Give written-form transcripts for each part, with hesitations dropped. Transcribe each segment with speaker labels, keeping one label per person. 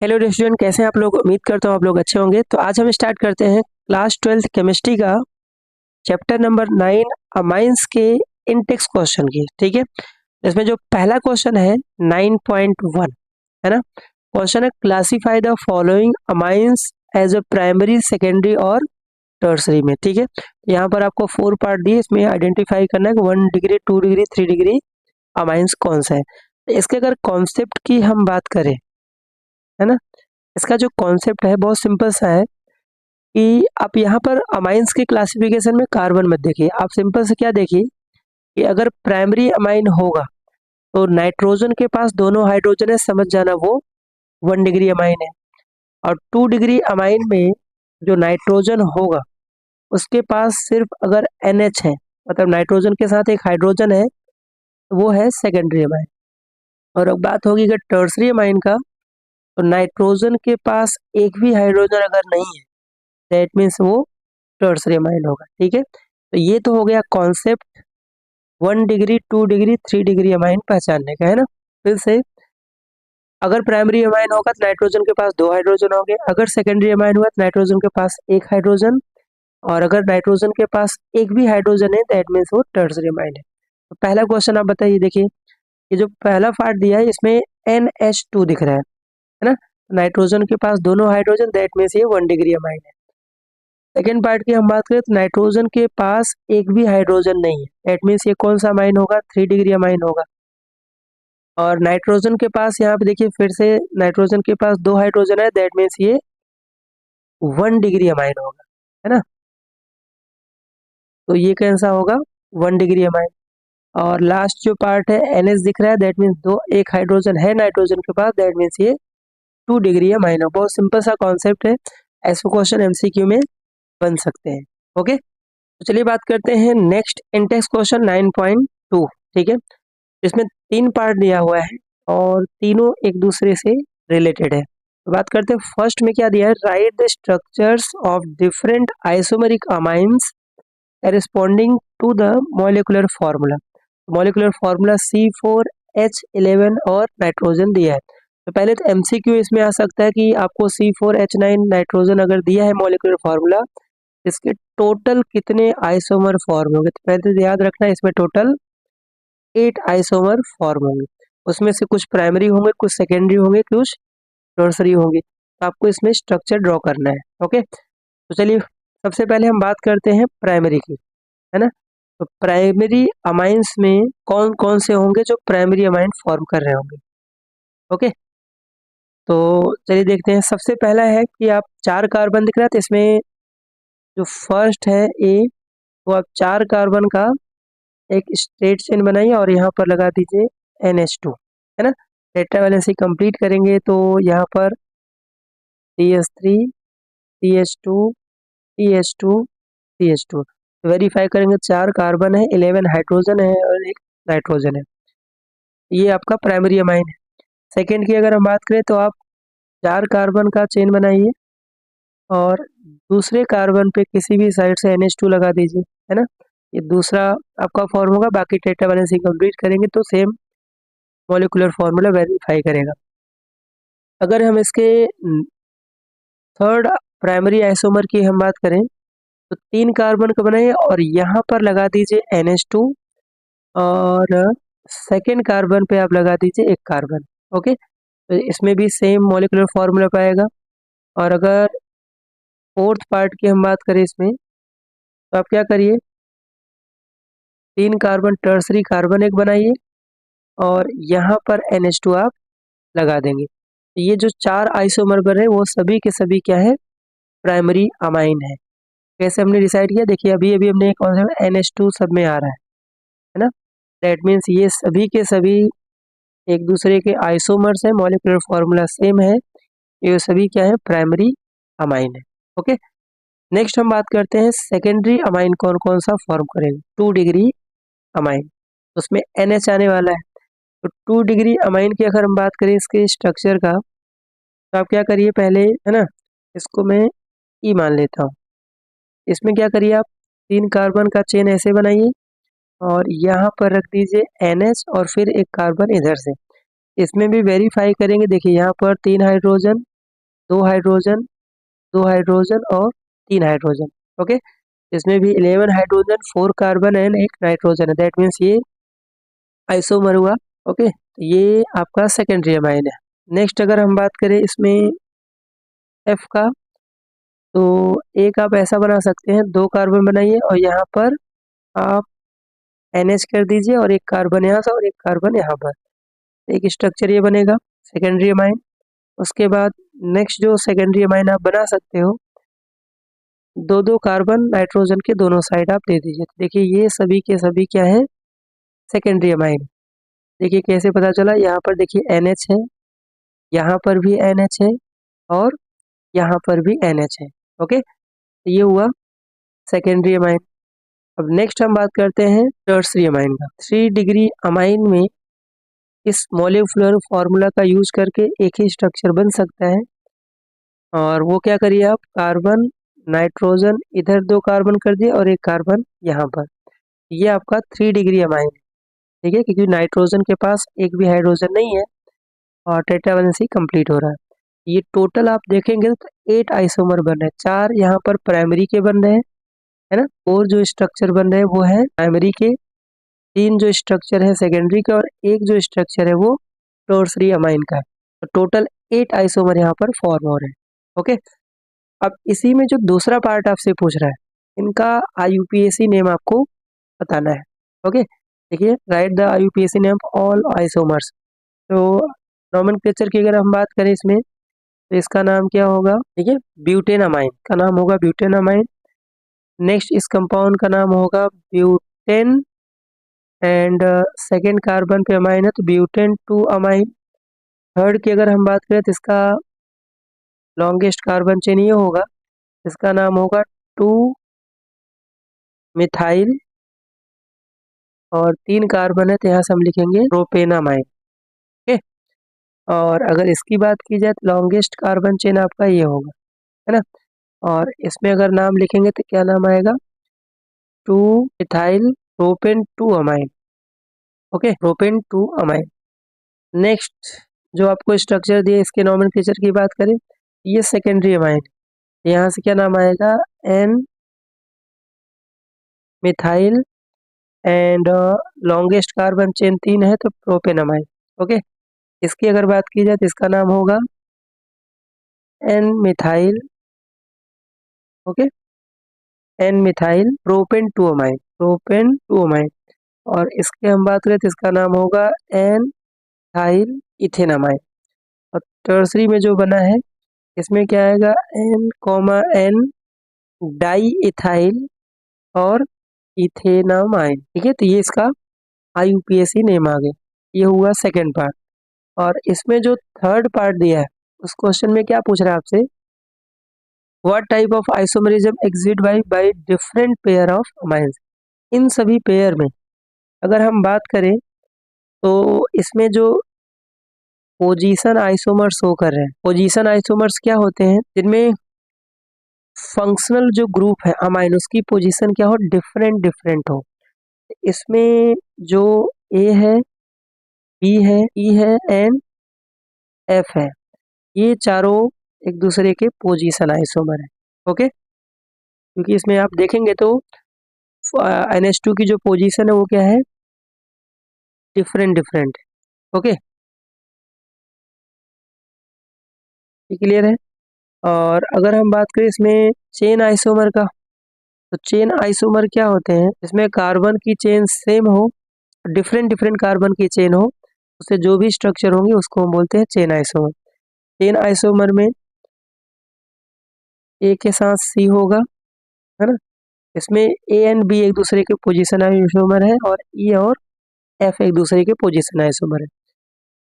Speaker 1: Hello restaurant, कैसे हैं आप लोग। उम्मीद करता हूँ आप लोग अच्छे होंगे। तो आज हम स्टार्ट करते हैं क्लास 12th केमिस्ट्री का चैप्टर नंबर 9 अमाइंस के इंटेक्स क्वेश्चन की। ठीक है, इसमें जो पहला क्वेश्चन है 9.1 है ना। क्वेश्चन है classify the following amines as a primary, secondary और टर्सरी में। ठीक है, यहाँ पर आपको 4 पार्ट दिए, इसमें आइडेंटिफाई करना है कि 1 डिग्री, 2 डिग्री, 3 डिग्री अमाइंस कौन सा है। इसके अगर कॉन्सेप्ट की हम बात करें, है ना, इसका जो कॉन्सेप्ट है बहुत सिंपल सा है कि आप यहाँ पर अमाइंस के क्लासिफिकेशन में कार्बन मत देखिए। आप सिंपल से क्या देखिए कि अगर प्राइमरी अमाइन होगा तो नाइट्रोजन के पास दोनों हाइड्रोजन है, समझ जाना वो 1 डिग्री अमाइन है। और 2 डिग्री अमाइन में जो नाइट्रोजन होगा उसके पास सिर्फ अगर NH है, मतलब नाइट्रोजन के साथ एक हाइड्रोजन है, तो वो है सेकेंडरी अमाइन। और अब बात होगी अगर टर्सरी अमाइन का, तो नाइट्रोजन के पास एक भी हाइड्रोजन अगर नहीं है, दैट मीन्स वो टर्सरी अमाइन होगा। ठीक है, तो ये तो हो गया concept 1 degree, 2 degree, 3 degree amine पहचानने का, है ना। फिर से, अगर प्राइमरी अमाइन होगा तो नाइट्रोजन के पास 2 हाइड्रोजन होंगे, अगर सेकेंडरी अमाइन हुआ तो नाइट्रोजन के पास एक हाइड्रोजन, और अगर नाइट्रोजन के पास एक भी हाइड्रोजन है दैट मीन्स वो टर्सरी अमाइन है। तो पहला क्वेश्चन आप बताइए, देखिए ये जो पहला पार्ट दिया है इसमें NH2 दिख रहा है ना। नाइट्रोजन के पास दोनों हाइड्रोजन, दैट मीन्स ये 1 डिग्री अमाइन है। सेकेंड पार्ट की हम बात करें तो नाइट्रोजन के पास एक भी हाइड्रोजन नहीं है, दैट मीन्स ये कौन सा अमाइन होगा, 3 डिग्री अमाइन होगा। और नाइट्रोजन के पास यहाँ पे देखिए फिर से नाइट्रोजन के पास 2 हाइड्रोजन है, दैट मीन्स ये 1 डिग्री अमाइन होगा, है ना। तो ये कैसा होगा, 1 डिग्री अमाइन। और लास्ट जो पार्ट है NH दिख रहा है, दैट मीन्स दो एक हाइड्रोजन है नाइट्रोजन के पास, दैट मीन्स ये 2 डिग्री अमाइन है। बहुत सिंपल सा कॉन्सेप्ट है, ऐसे क्वेश्चन MCQ में बन सकते हैं। ओके, तो चलिए बात करते हैं नेक्स्ट इंटेक्स क्वेश्चन 9.2। ठीक है, इसमें 3 पार्ट दिया हुआ है और तीनों एक दूसरे से रिलेटेड है। तो बात करते हैं फर्स्ट में क्या दिया है, write the structures of different isomeric amines corresponding to the molecular formula. Molecular formula C4H11 और नाइट्रोजन दिया है। तो पहले तो MCQ इसमें आ सकता है कि आपको C4H9 नाइट्रोजन अगर दिया है मॉलिक्यूलर फार्मूला, इसके टोटल कितने आइसोमर फॉर्म होंगे। तो पहले तो याद रखना इसमें टोटल 8 आइसोमर फॉर्म होंगे, उसमें से कुछ प्राइमरी होंगे, कुछ सेकेंडरी होंगे, कुछ टर्सरी होंगे। तो आपको इसमें स्ट्रक्चर ड्रॉ करना है। ओके, तो चलिए सबसे पहले हम बात करते हैं प्राइमरी की, है ना। तो प्राइमरी अमाइंस में कौन कौन से होंगे जो प्राइमरी अमाइन फॉर्म कर रहे होंगे। ओके, तो चलिए देखते हैं। सबसे पहला है कि आप 4 कार्बन दिख रहा है, तो इसमें जो फर्स्ट है A, वो आप 4 कार्बन का एक स्ट्रेट चेन बनाइए और यहाँ पर लगा दीजिए NH2, है ना। टेट्रा वैलेंसी कंप्लीट करेंगे तो यहाँ पर CH3, CH2, CH2, CH2 verify करेंगे, 4 कार्बन है, 11 हाइड्रोजन है और एक नाइट्रोजन है। ये आपका प्राइमरी अमाइन है। सेकेंड की अगर हम बात करें तो आप 4 कार्बन का चेन बनाइए और दूसरे कार्बन पे किसी भी साइड से NH2 लगा दीजिए, है ना। ये दूसरा आपका फॉर्म होगा। बाकी टेट्रा वैलेंसी कंप्लीट करेंगे तो सेम मॉलिक्यूलर फार्मूला वेरीफाई करेगा। अगर हम इसके थर्ड प्राइमरी आइसोमर की हम बात करें तो 3 कार्बन का बनाइए और यहाँ पर लगा दीजिए NH2 और सेकेंड कार्बन पे आप लगा दीजिए एक कार्बन। ओके, तो इसमें भी सेम मॉलिक्यूलर फार्मूला पाएगा। और अगर फोर्थ पार्ट की हम बात करें इसमें, तो आप क्या करिए, 3 कार्बन टर्सरी कार्बन एक बनाइए और यहाँ पर NH2 आप लगा देंगे। ये जो 4 आइसोमर बन रहे हैं वो सभी के सभी क्या है, प्राइमरी अमाइन है। कैसे हमने डिसाइड किया, देखिए अभी अभी हमने कौन सा NH2 सब में आ रहा है ना। दैट मीन्स ये सभी के सभी एक दूसरे के आइसोमर्स हैं, मॉलिक्यूलर फार्मूला सेम है, ये सभी क्या है, प्राइमरी अमाइन है। ओके, नेक्स्ट हम बात करते हैं सेकेंडरी अमाइन कौन कौन सा फॉर्म करेंगे। 2 डिग्री अमाइन, उसमें NH आने वाला है। तो 2 डिग्री अमाइन की अगर हम बात करें इसके स्ट्रक्चर का, तो आप क्या करिए पहले, है ना, इसको मैं E मान लेता हूँ। इसमें क्या करिए आप 3 कार्बन का चेन ऐसे बनाइए और यहाँ पर रख दीजिए NH और फिर एक कार्बन इधर से। इसमें भी वेरीफाई करेंगे। देखिए यहाँ पर 3 हाइड्रोजन, 2 हाइड्रोजन, 2 हाइड्रोजन और 3 हाइड्रोजन। ओके, इसमें भी 11 हाइड्रोजन, 4 कार्बन एंड 1 नाइट्रोजन है। दैट मीन्स ये आइसोमर हुआ। ओके, तो ये आपका सेकेंडरी अमाइन है। नेक्स्ट अगर हम बात करें इसमें एफ का, तो एक आप ऐसा बना सकते हैं, 2 कार्बन बनाइए और यहाँ पर आप NH कर दीजिए और 1 कार्बन यहाँ से और 1 कार्बन यहाँ पर, एक स्ट्रक्चर ये बनेगा सेकेंडरी अमाइन। उसके बाद नेक्स्ट जो सेकेंडरी अमाइन आप बना सकते हो, 2-2 कार्बन नाइट्रोजन के दोनों साइड आप दे दीजिए। तो देखिए ये सभी के सभी क्या है, सेकेंडरी अमाइन। देखिए कैसे पता चला, यहाँ पर देखिए NH है, यहाँ पर भी NH है और यहाँ पर भी NH है। ओके, तो ये हुआ सेकेंडरी अमाइन। अब नेक्स्ट हम बात करते हैं टर्सरी अमाइन का। 3 डिग्री अमाइन में इस मॉलिक्यूलर फॉर्मूला का यूज करके एक ही स्ट्रक्चर बन सकता है। और वो क्या करिए आप, कार्बन नाइट्रोजन इधर 2 कार्बन कर दिए और 1 कार्बन यहाँ पर, ये आपका 3 डिग्री अमाइन है। ठीक है, क्योंकि नाइट्रोजन के पास एक भी हाइड्रोजन नहीं है और टेट्रावैलेंसी कंप्लीट हो रहा है। ये टोटल आप देखेंगे तो 8 आइसोमर बन रहे हैं। 4 यहाँ पर प्राइमरी के बन रहे हैं, है ना, और जो स्ट्रक्चर बन रहे हैं वो है प्राइमरी के, 3 जो स्ट्रक्चर है सेकेंडरी का और एक जो स्ट्रक्चर है वो टर्सरी अमाइन का है। तो टोटल 8 आइसोमर यहाँ पर फॉर्म हो रहे हैं। ओके, अब इसी में जो दूसरा पार्ट आपसे पूछ रहा है, इनका IUPAC नेम आपको बताना है। ओके, देखिए right the IUPAC name of all isomers. तो नोमेनक्लेचर की अगर हम बात करें इसमें, तो इसका नाम क्या होगा, ठीक है, ब्यूटेन अमाइन का नाम होगा ब्यूटेन अमाइन। नेक्स्ट इस कंपाउंड का नाम होगा ब्यूटेन एंड सेकेंड कार्बन पे अमाइन है तो ब्यूटेन 2 अमाइन। थर्ड की अगर हम बात करें तो इसका लॉन्गेस्ट कार्बन चेन ये होगा, इसका नाम होगा 2 मिथाइल और 3 कार्बन है तो यहाँ से हम लिखेंगे प्रोपेनामाइन। ओके, और अगर इसकी बात की जाए तो लॉन्गेस्ट कार्बन चेन आपका ये होगा, है ना, और इसमें अगर नाम लिखेंगे तो क्या नाम आएगा, 2 methyl propane 2 amine. Okay, propane 2 amine. Next जो आपको स्ट्रक्चर दिए इसके नोमेनक्लेचर की बात करें, ये सेकेंडरी अमाइन, यहाँ से क्या नाम आएगा, N methyl and longest carbon chain 3 है तो प्रोपेनामाइन। ओके, इसकी अगर बात की जाए तो इसका नाम होगा N methyl, okay, N methyl propane 2 amine, propane 2 amine. और इसके हम बात करें तो इसका नाम होगा N मिथाइल इथेनामाइन। और टर्सरी में जो बना है इसमें क्या आएगा, N, डाई इथाइल और इथेनामाइन। ठीक है, तो ये इसका IUPAC नेम आ गया। ये हुआ सेकेंड पार्ट। और इसमें जो थर्ड पार्ट दिया है उस क्वेश्चन में क्या पूछ रहा है आपसे, what type of isomerism exist by different pair of amines. इन सभी पेयर में अगर हम बात करें तो इसमें जो पोजीशन आइसोमर्स शो कर रहे हैं, पोजीशन आइसोमर्स क्या होते हैं, जिनमें फंक्शनल जो ग्रुप है अमाइन उसकी पोजीशन क्या हो, डिफरेंट डिफरेंट हो। इसमें जो A है, B है, E है एंड F है, ये चारों एक दूसरे के पोजीशन आइसोमर है। ओके, क्योंकि इसमें आप देखेंगे तो NH2 की जो पोजीशन है वो क्या है, डिफरेंट डिफरेंट। ओके, ये क्लियर है। और अगर हम बात करें इसमें चेन आइसोमर का, तो चेन आइसोमर क्या होते हैं, इसमें कार्बन की चेन सेम हो, डिफरेंट डिफरेंट कार्बन की चेन हो, उससे जो भी स्ट्रक्चर होंगे उसको हम बोलते हैं चेन आइसोमर। चेन आइसोमर में A के साथ C होगा, है ना, इसमें A एंड B एक दूसरे के पोजीशन आइसोमर है और E और F एक दूसरे के पोजीशन आइसोमर है।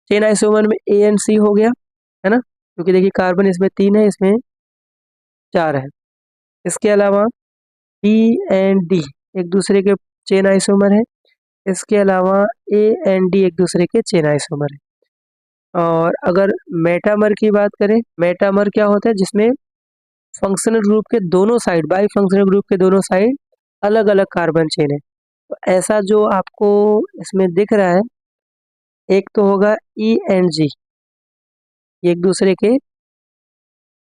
Speaker 1: चेन आइसोमर में A एंड C हो गया, है ना, क्योंकि देखिए कार्बन इसमें 3 है, इसमें 4 है। इसके अलावा B एंड D एक दूसरे के चेन आइसोमर है। इसके अलावा A एंड D एक दूसरे के चेन आइसोमर है। और अगर मेटामर की बात करें, मेटामर क्या होता है, जिसमें फंक्शनल ग्रुप के दोनों साइड, बाई फंक्शनल ग्रुप के दोनों साइड अलग अलग कार्बन चेन है। तो ऐसा जो आपको इसमें दिख रहा है एक तो होगा ई एंड जी, ये एक दूसरे के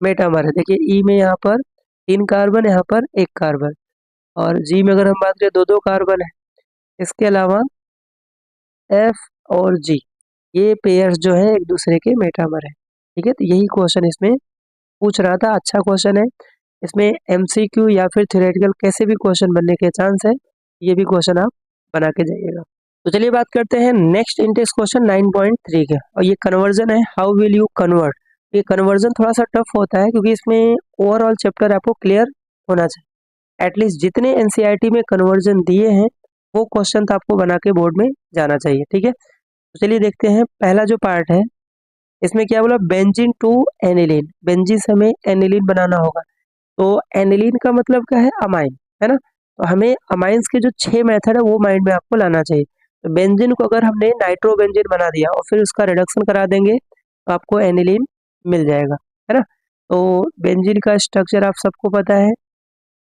Speaker 1: मेटामर है। देखिए ई में यहाँ पर 3 कार्बन, यहाँ पर 1 कार्बन, और जी में अगर हम बात करें 2 कार्बन है। इसके अलावा एफ और जी, ये पेयर्स जो है एक दूसरे के मेटामर है। ठीक है, तो यही क्वेश्चन इसमें पूछ रहा था। अच्छा क्वेश्चन है, इसमें एमसीक्यू या फिर थ्योरेटिकल कैसे भी क्वेश्चन बनने के चांस है, ये भी क्वेश्चन आप बना के जाइएगा। तो चलिए बात करते हैं नेक्स्ट इंटेक्स क्वेश्चन 9.3 के, और ये कन्वर्जन है, हाउ विल यू कन्वर्ट। ये कन्वर्जन थोड़ा सा टफ होता है क्योंकि इसमें ओवरऑल चैप्टर आपको क्लियर होना चाहिए। एटलीस्ट जितने एनसीईआरटी में कन्वर्जन दिए हैं वो क्वेश्चन तो आपको बना के बोर्ड में जाना चाहिए। ठीक है, तो चलिए देखते हैं पहला जो पार्ट है, इसमें क्या बोला, बेंजीन टू एनिलीन। बेंजीन से हमें एनिलीन बनाना होगा। तो एनिलीन का मतलब क्या है, अमाइन, है ना। तो हमें अमाइंस के जो 6 मेथड है वो माइंड में आपको लाना चाहिए। तो बेंजीन को अगर हमने नाइट्रोबेंजीन बना दिया और फिर उसका रिडक्शन करा देंगे तो आपको एनिलीन मिल जाएगा, है ना। तो बेंजीन का स्ट्रक्चर आप सबको पता है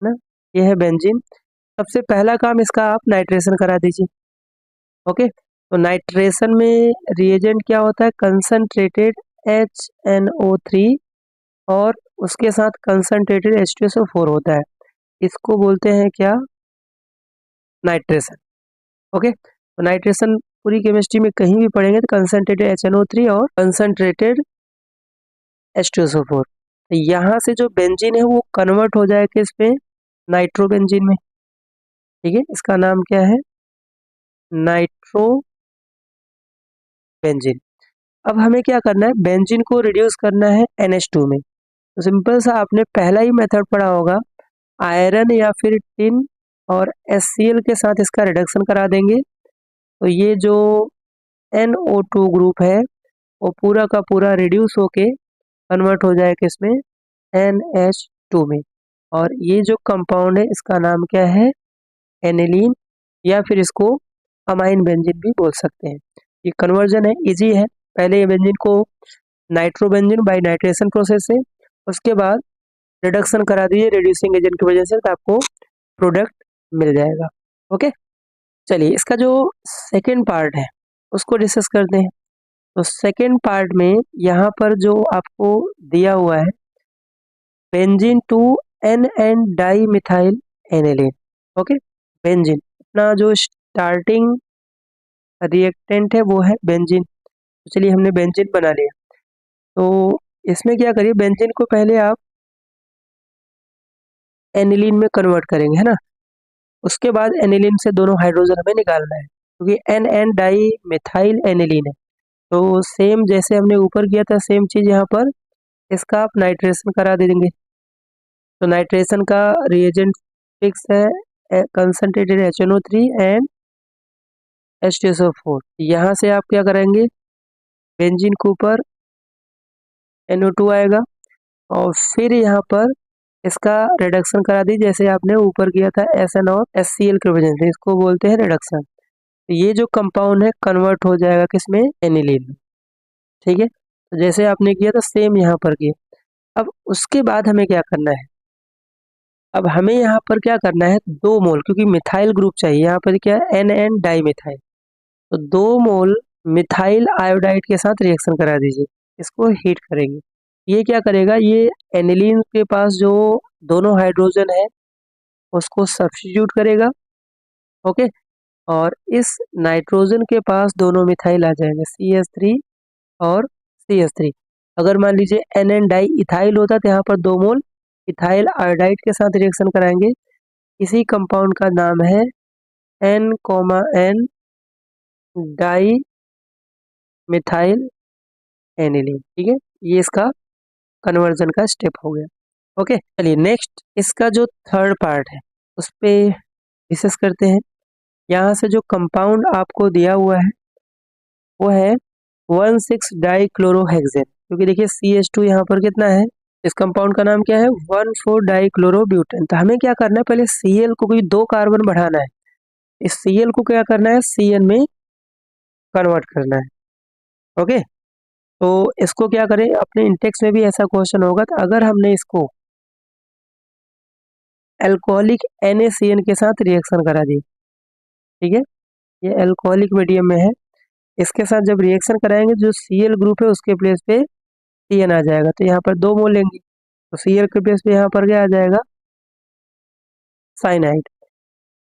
Speaker 1: ना, ये है बेंजीन। सबसे पहला काम इसका आप नाइट्रेशन करा दीजिए। ओके, तो नाइट्रेशन में रिएजेंट क्या होता है, कंसंट्रेटेड HNO3 और उसके साथ कंसंट्रेटेड H2SO4 होता है। इसको बोलते हैं क्या, नाइट्रेशन। ओके, तो नाइट्रेशन पूरी केमिस्ट्री में कहीं भी पढ़ेंगे तो कंसंट्रेटेड HNO3 और कंसंट्रेटेड H2SO4। यहाँ से जो बेंजीन है वो कन्वर्ट हो जाएगा इसमें नाइट्रोबेंजीन में। ठीक है, इसका नाम क्या है, नाइट्रोबेंजीन। अब हमें क्या करना है, बेंजीन को रिड्यूस करना है NH2 में। तो सिंपल सा आपने पहला ही मेथड पढ़ा होगा, आयरन या फिर टिन और HCl के साथ इसका रिडक्शन करा देंगे। तो ये जो NO2 ग्रुप है वो पूरा का पूरा रिड्यूस होके कन्वर्ट हो जाएगा इसमें NH2 में। और ये जो कंपाउंड है इसका नाम क्या है, एनिलीन, या फिर इसको अमाइन बेंजीन भी बोल सकते हैं। ये कन्वर्जन है, इजी है। पहले ये बेंजीन को नाइट्रोबेंजीन बाय नाइट्रेशन प्रोसेस से, उसके बाद रिडक्शन करा दीजिए रिड्यूसिंग एजेंट की वजह से, तो आपको प्रोडक्ट मिल जाएगा। ओके, चलिए इसका जो सेकेंड पार्ट है उसको डिस्कस करते हैं। तो सेकेंड पार्ट में यहाँ पर जो आपको दिया हुआ है, benzene to N N dimethyl aniline. Okay, benzene अपना जो स्टार्टिंग रिएक्टेंट है वो है बेंजीन। तो चलिए हमने बेंजीन बना लिया। तो इसमें क्या करिए, बेंजीन को पहले आप एनिलीन में कन्वर्ट करेंगे, है ना। उसके बाद एनिलीन से दोनों हाइड्रोजन हमें निकालना है क्योंकि N N dimethyl aniline है। तो सेम जैसे हमने ऊपर किया था सेम चीज यहाँ पर, इसका आप नाइट्रेशन करा दे देंगे। तो नाइट्रेशन का रिएजेंट फिक्स है, कंसंट्रेटेड HNO3 एंड H2SO4। यहाँ से आप क्या करेंगे, बेंजीन के ऊपर NO2 आएगा और फिर यहाँ पर इसका रिडक्शन करा दी जैसे आपने ऊपर किया था SN और HCl की वजह से, इसको बोलते हैं रिडक्शन। तो ये जो कंपाउंड है कन्वर्ट हो जाएगा किसमें, एनिलीन में। ठीक है, तो जैसे आपने किया था सेम यहाँ पर किया। अब उसके बाद हमें क्या करना है, अब हमें यहाँ पर क्या करना है, 2 मोल, क्योंकि मिथाइल ग्रुप चाहिए यहाँ पर, क्या है एन एन डाई मिथाइल। तो 2 मोल मिथाइल आयोडाइड के साथ रिएक्शन करा दीजिए, इसको हीट करेंगे। ये क्या करेगा, ये एनिलीन के पास जो दोनों हाइड्रोजन है उसको सब्स्टिट्यूट करेगा। ओके, और इस नाइट्रोजन के पास दोनों मिथाइल आ जाएंगे, CH3 और CH3। अगर मान लीजिए एन एन डाई इथाइल होता तो यहाँ पर 2 मोल इथाइल आयोडाइड के साथ रिएक्शन कराएंगे। इसी कंपाउंड का नाम है N, डाई मिथाइल एनिलीन। ठीक है, ये इसका कन्वर्जन का स्टेप हो गया। ओके, चलिए नेक्स्ट इसका जो थर्ड पार्ट है उस पे डिस्कस करते हैं। यहाँ से जो कंपाउंड आपको दिया हुआ है वो है 1,6 डाई क्लोरोहेक्सेन, क्योंकि देखिए CH2 यहाँ पर कितना है, इस कंपाउंड का नाम क्या है, 1,4 डाई क्लोरोब्यूटेन। तो हमें क्या करना है, पहले Cl को कोई 2 कार्बन बढ़ाना है, इस Cl को क्या करना है, Cn में कन्वर्ट करना है। ओके, तो इसको क्या करें, अपने इंटेक्स में भी ऐसा क्वेश्चन होगा, तो अगर हमने इसको अल्कोहलिक NaCN के साथ रिएक्शन करा दी, ठीक है, ये अल्कोहलिक मीडियम में है, इसके साथ जब रिएक्शन कराएंगे जो Cl ग्रुप है उसके प्लेस पे Cn आ जाएगा, तो यहाँ पर 2 मोल लेंगे तो Cl के प्लेस पे यहाँ पर क्या आ जाएगा, साइनाइड।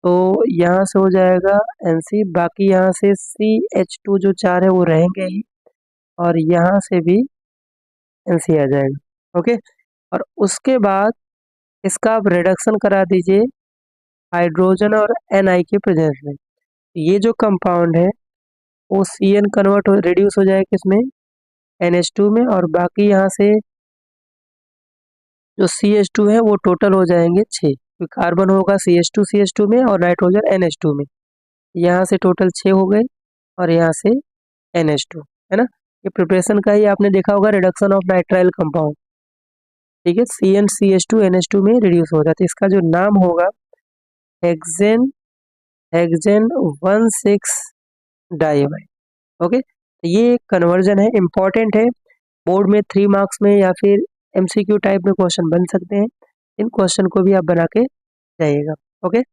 Speaker 1: तो यहाँ से हो जाएगा Nc, बाकी यहाँ से CH2 जो 4 है वो रहेंगे ही, और यहाँ से भी Nc आ जाएगा। ओके, और उसके बाद इसका आप रिडक्शन करा दीजिए हाइड्रोजन और Ni के प्रेजेंस में। ये जो कंपाउंड है वो Cn कन्वर्ट रिड्यूस हो जाएगा किसमें, NH2 में, और बाकी यहाँ से जो CH2 है वो टोटल हो जाएंगे 6, क्योंकि कार्बन होगा CH2 में और नाइट्रोजन NH2 में। यहाँ से टोटल 6 हो गए और यहाँ से NH2, है ना। ये प्रिपरेशन का ही आपने देखा होगा, रिडक्शन ऑफ नाइट्राइल कंपाउंड, ठीक है। Cn CH2 NH2 में रिड्यूस हो जाता है। इसका जो नाम होगा हेक्सेन 1,6 डाइअमाइड। ओके, तो ये कन्वर्जन है, इंपॉर्टेंट है, बोर्ड में 3 मार्क्स में या फिर MCQ टाइप में क्वेश्चन बन सकते हैं। इन क्वेश्चन को भी आप बना के जाइएगा। ओके।